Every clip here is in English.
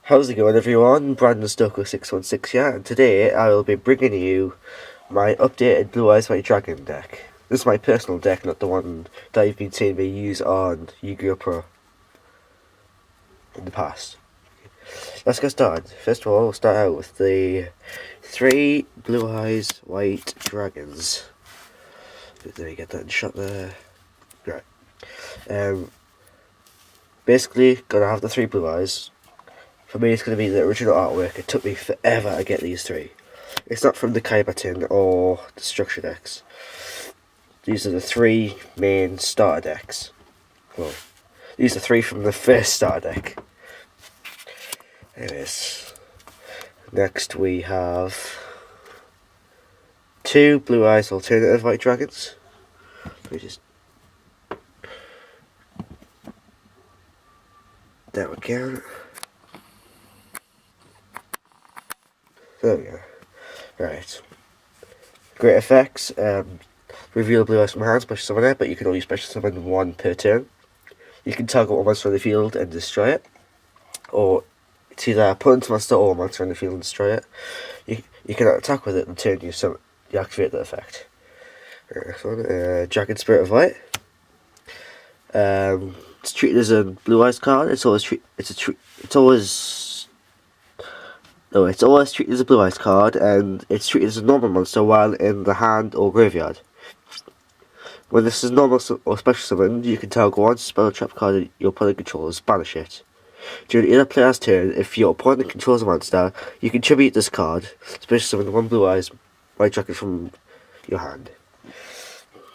How's it going, everyone? Brandon Stoker 616 here, and today I will be bringing you my updated Blue Eyes White Dragon deck. This is my personal deck, not the one that you've been seeing me use on Yu-Gi-Oh! Pro in the past. Let's get started. First of all, we'll start out with the 3 Blue Eyes White Dragons. Let me get that in shot there. Right. Basically, gonna have the 3 Blue Eyes. For me, it's going to be the original artwork. It took me forever to get these 3. It's not from the Kaiba tin or the structure decks. These are the 3 main starter decks. Well, these are 3 from the first starter deck. Anyways, next we have 2 Blue Eyes alternative White Dragons. Let me just... There we go. There we go. Right. Great effects. Reveal Blue Eyes from hand, special summon it, but you can only special summon 1 per turn. You can target one monster on the field and destroy it. Or it's either opponent's monster or monster on the field and destroy it. You can attack with it and turn you activate the effect. Next one, Dragon Spirit of Light. It's treated as a Blue Eyes card. It's always treated as a Blue Eyes card, and it's treated as a normal monster while in the hand or graveyard. When this is normal or special summon, you can target 1 spell trap card your opponent controls, banish it. During either player's turn, if your opponent controls a monster, you can tribute this card, special summon 1 Blue Eyes White Dragon from your hand.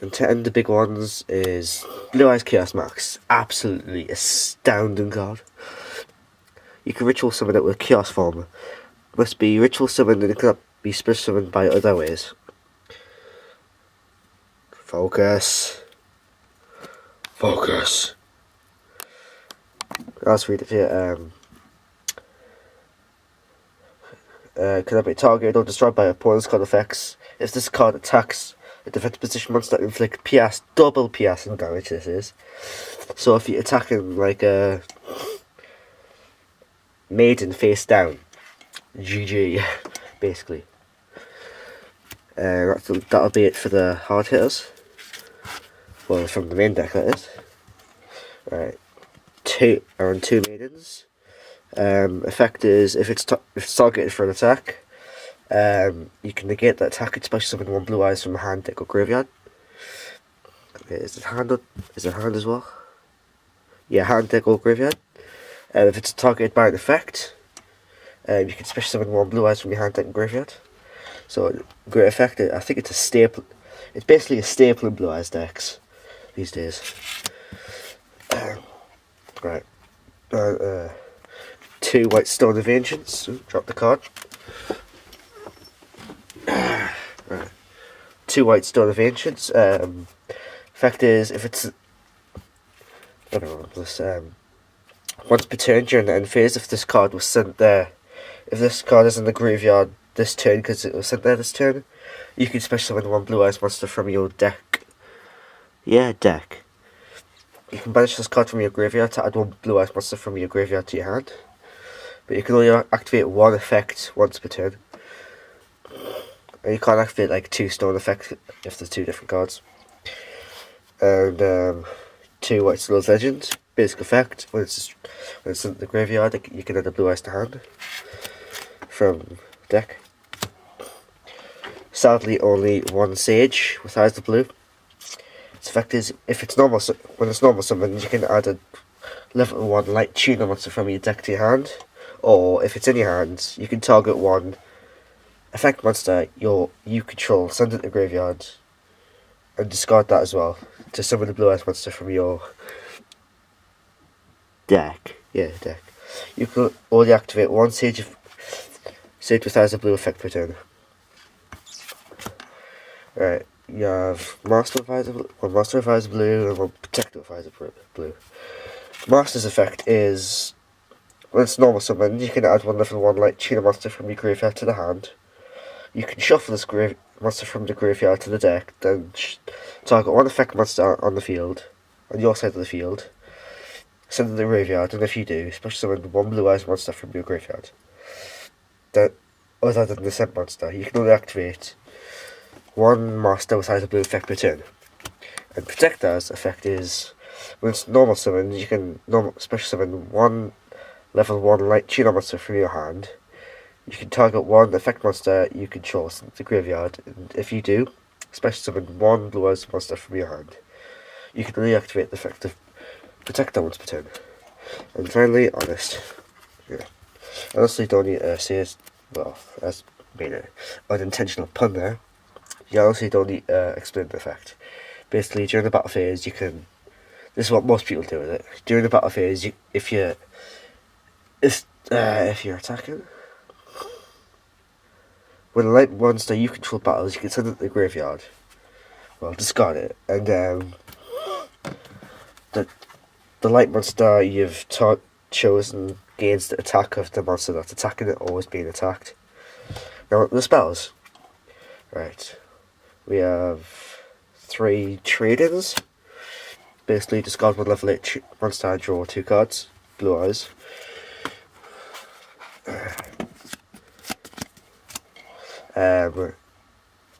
And to end the big ones is Blue Eyes Chaos Max. Absolutely astounding card. You can ritual summon it with Chaos Form. Must be ritual summoned and it cannot be special summoned by other ways. Focus. Focus. Let's read it here. Cannot be targeted or destroyed by opponent's card effects. If this card attacks a defensive position monster, inflict PS, double PS and damage this is. So if you're attacking like a maiden face down, GG, basically. That'll be it for the hard hitters. Well, from the main deck, that is. Right, 2 maidens. Effect is if it's targeted for an attack, you can negate that attack and special summon 1 Blue Eyes from hand, deck, or graveyard. Okay, is it hand as well? Yeah, hand, deck, or graveyard. If it's targeted by an effect, you can special summon 1 Blue Eyes from your hand, deck, and graveyard. So, great effect. I think it's a staple. It's basically a staple in Blue Eyes decks these days. Right. 2 White Stone of Ancients. Ooh, drop the card. Right. 2 White Stone of Ancients. Effect is if it's... I don't know this. Once per turn during the end phase, if this card was sent there, if this card is in the graveyard this turn because it was sent there this turn, you can special summon 1 Blue Eyes monster from your deck. Yeah, deck. You can banish this card from your graveyard to add 1 Blue Eyes monster from your graveyard to your hand. But you can only activate 1 effect once per turn. And you can't activate like 2 stone effects if there's 2 different cards. And 2 White Stone Legends. Basic effect, when it's in the graveyard, you can add a Blue Eyes to hand from deck. Sadly, only 1 Sage with Eyes of Blue. Its effect is if it's normal, when it's normal summon, you can add a level 1 light tuner monster from your deck to your hand, or if it's in your hands, you can target 1 effect monster you control, send it to the graveyard, and discard that as well to summon the Blue Eyes monster from your deck. Yeah, deck. You can only activate 1 Sage with Eyes of Blue effect per turn. Right, you have Master of Eyes of Blue, 1 Master of Eyes of Blue, and 1 Protector of Eyes of Blue. Master's effect is when it's normal summon, you can add 1 level 1 light tuner monster from your graveyard to the hand. You can shuffle this monster from the graveyard to the deck, then target 1 effect monster on the field, on your side of the field, send it to the graveyard, and if you do, special summon one Blue Eyes monster from your graveyard. That, other than the sent monster, you can only activate one monster with either blue effect per turn. And Protector's effect is, when it's normal summon, you can special summon one level 1 light tuner monster from your hand. You can target one effect monster you control in the graveyard, and if you do, special summon one Blue Eyes monster from your hand. You can reactivate the effect of Protector once per turn. And finally, Honest. Yeah. Honestly, don't need to say it, well, that's made an unintentional pun there. You honestly don't need to explain the effect. Basically, during the battle phase, you can. This is what most people do with it. During the battle phase, if you're attacking, when a light monster you control battles, you can send it to the graveyard. Well, discard it, and the light monster you've chosen gains the attack of the monster that's attacking it, always being attacked. Now, the spells. Right. We have 3 trade-ins. Basically, discard one level 8 monster and draw 2 cards. Blue Eyes.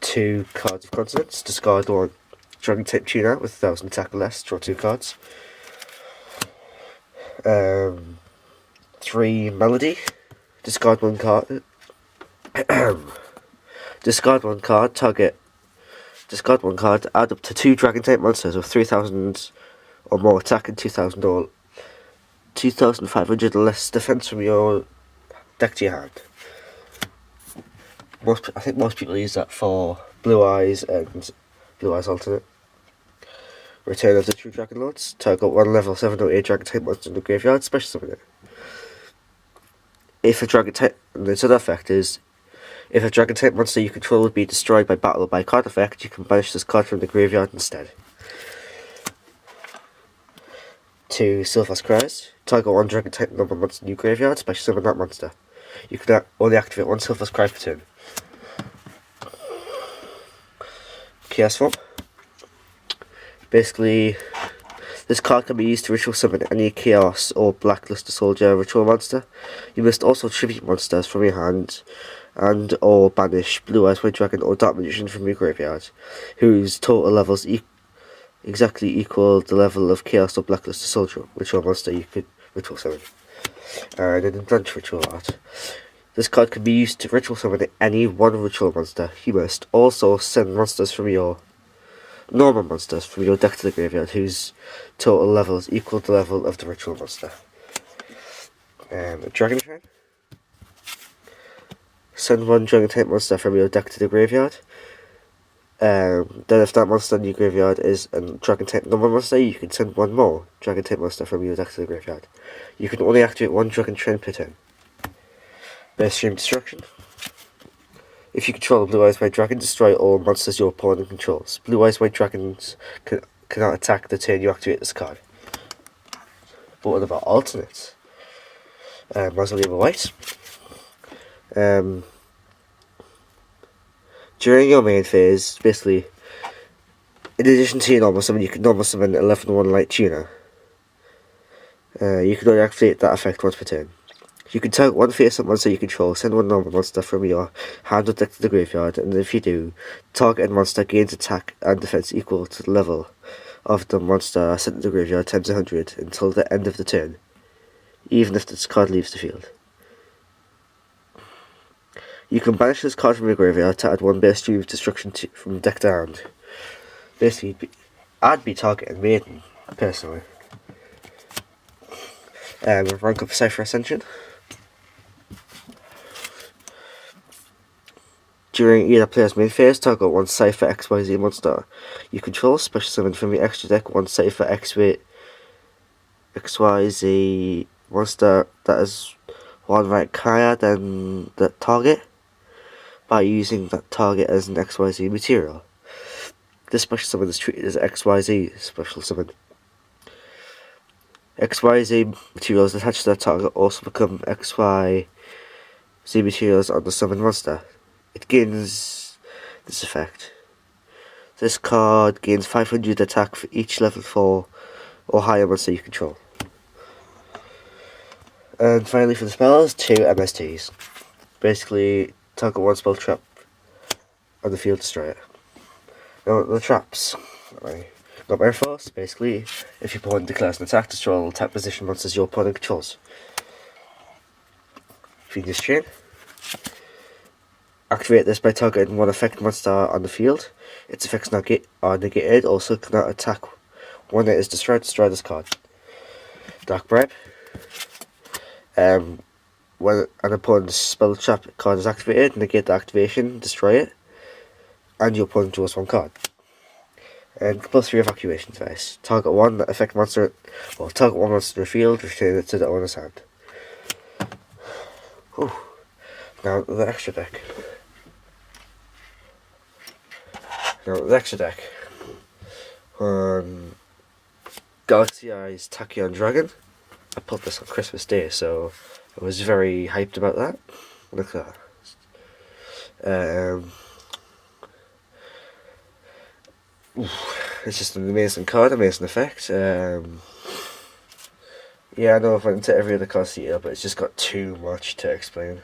2 cards of Consonance. Discard 1 Dragon type tuner with 1000 attack or less. Draw 2 cards. 3 Melody. Discard 1 card. Discard 1 card. Discard 1 card. Add up to 2 Dragon type monsters with 3000 or more attack and 2000 or 2500 or less defense from your deck to your hand. I think most people use that for Blue Eyes and Blue Eyes Alternate. Return of the True Dragon Lords. Target 1 level 7 or 8 Dragon type monster in the graveyard, special summon it. If a Dragon type, and its other effect is, if a Dragon type monster you control would be destroyed by battle or by card effect, you can banish this card from the graveyard instead. 2 Silphos Cries. Target 1 Dragon type number monster in your graveyard, special summon that monster. You can only activate 1 Silphos Cry per turn. Chaos Form. Basically, this card can be used to ritual summon any Chaos or Blackluster Soldier ritual monster. You must also tribute monsters from your hand and or banish Blue Eyes White Dragon or Dark Magician from your graveyard, whose total levels exactly equal the level of Chaos or Blackluster Soldier ritual monster you could ritual summon. And an Adventure Ritual Art. This card can be used to ritual summon any one ritual monster. You must also send monsters from your normal monsters from your deck to the graveyard whose total levels equal the level of the ritual monster. Dragon Shrine. Send 1 Dragon type monster from your deck to the graveyard. Then if that monster in your graveyard is a Dragon type normal monster, you can send 1 more Dragon type monster from your deck to the graveyard. You can only activate 1 Dragon Shrine per turn. Burst Stream Destruction. If you control a Blue Eyes White Dragon, destroy all monsters your opponent controls. Blue Eyes White Dragons cannot attack the turn you activate this card. But what about alternates? Mausoleum of White. During your main phase, basically, in addition to your normal summon, you can normal summon 11-1 Light Tuner. You can only activate that effect once per turn. You can target 1 face-up monster you control, send 1 normal monster from your hand or deck to the graveyard, and if you do, target monster gains attack and defense equal to the level of the monster sent to the graveyard times 100 until the end of the turn, even if this card leaves the field. You can banish this card from your graveyard to add 1 Burst Stream of Destruction from deck to hand. Basically, I'd be targeting Maiden, personally. Rank up Cypher Ascension. During either player's main phase, target 1 Cypher XYZ monster you control, special summon from your extra deck 1 Cypher XYZ monster that is 1 rank higher than the target by using that target as an XYZ material. This special summon is treated as XYZ special summon. XYZ materials attached to that target also become XYZ materials on the summoned monster. It gains this effect. This card gains 500 attack for each level 4 or higher monster you control. And finally for the spells, 2 MSTs. Basically, target 1 spell trap on the field, destroy it. Now the traps. Right. Got Air Force, basically, if your opponent declares an attack, destroy all attack position monsters your opponent controls. Phoenix Chain. Activate this by targeting 1 effect monster on the field. Its effects are negated, also cannot attack when it is destroyed. Destroy this card. Dark Bribe. When an opponent's spell trap card is activated, negate the activation, destroy it, and your opponent draws 1 card. And compulsory evacuation device. Target 1 effect monster, target 1 monster in the field, return it to the owner's hand. Whew. Now the extra deck. Galaxy Eyes Tachyon Dragon. I put this on Christmas Day, so I was very hyped about that. Look at that. It's just an amazing card, amazing effect. Yeah, I know I've went into every other card here, but it's just got too much to explain.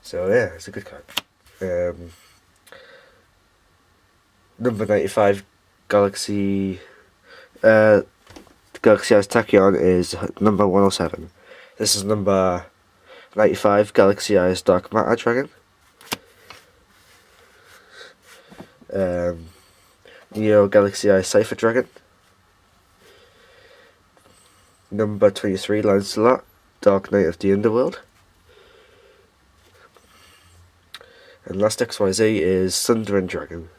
So yeah, it's a good card. Number 95, Galaxy Eyes Tachyon is number 107. This is number 95, Galaxy Eyes Dark Matter Dragon. Neo Galaxy Eyes Cypher Dragon. Number 23, Lancelot, Dark Knight of the Underworld. And last XYZ is Sundering Dragon.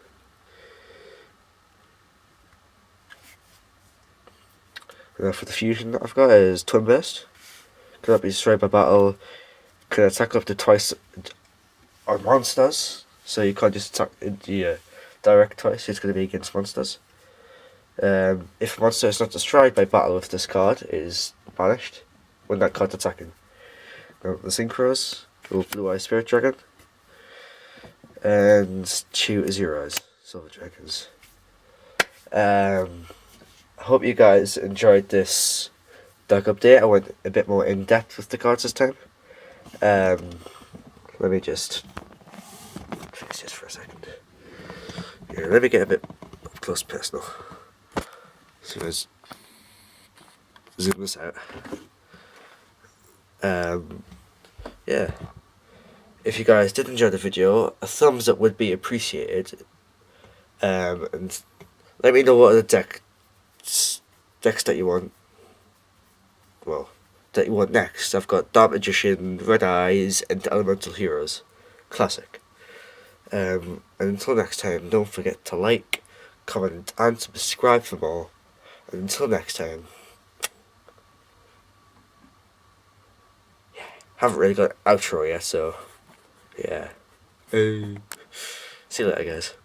Now for the fusion that I've got is Twin Burst. Cannot be destroyed by battle. Can attack up to twice on monsters. So you can't just attack direct twice, it's going to be against monsters. If a monster is not destroyed by battle with this card, it is banished when that card's attacking. Now the Synchros, Blue Eye Spirit Dragon. And 2 Zeros, Silver Dragons. I hope you guys enjoyed this deck update. I went a bit more in depth with the cards this time. Let me just fix this for a second. Yeah, let me get a bit up close personal. So let's zoom this out. Yeah. If you guys did enjoy the video, a thumbs up would be appreciated. And let me know what other decks that you want. Well, that you want next. I've got Dark Magician, Red Eyes, and Elemental Heroes. Classic. And until next time, don't forget to like, comment, and subscribe for more. And until next time, haven't really got an outro yet, so yeah. See you later, guys.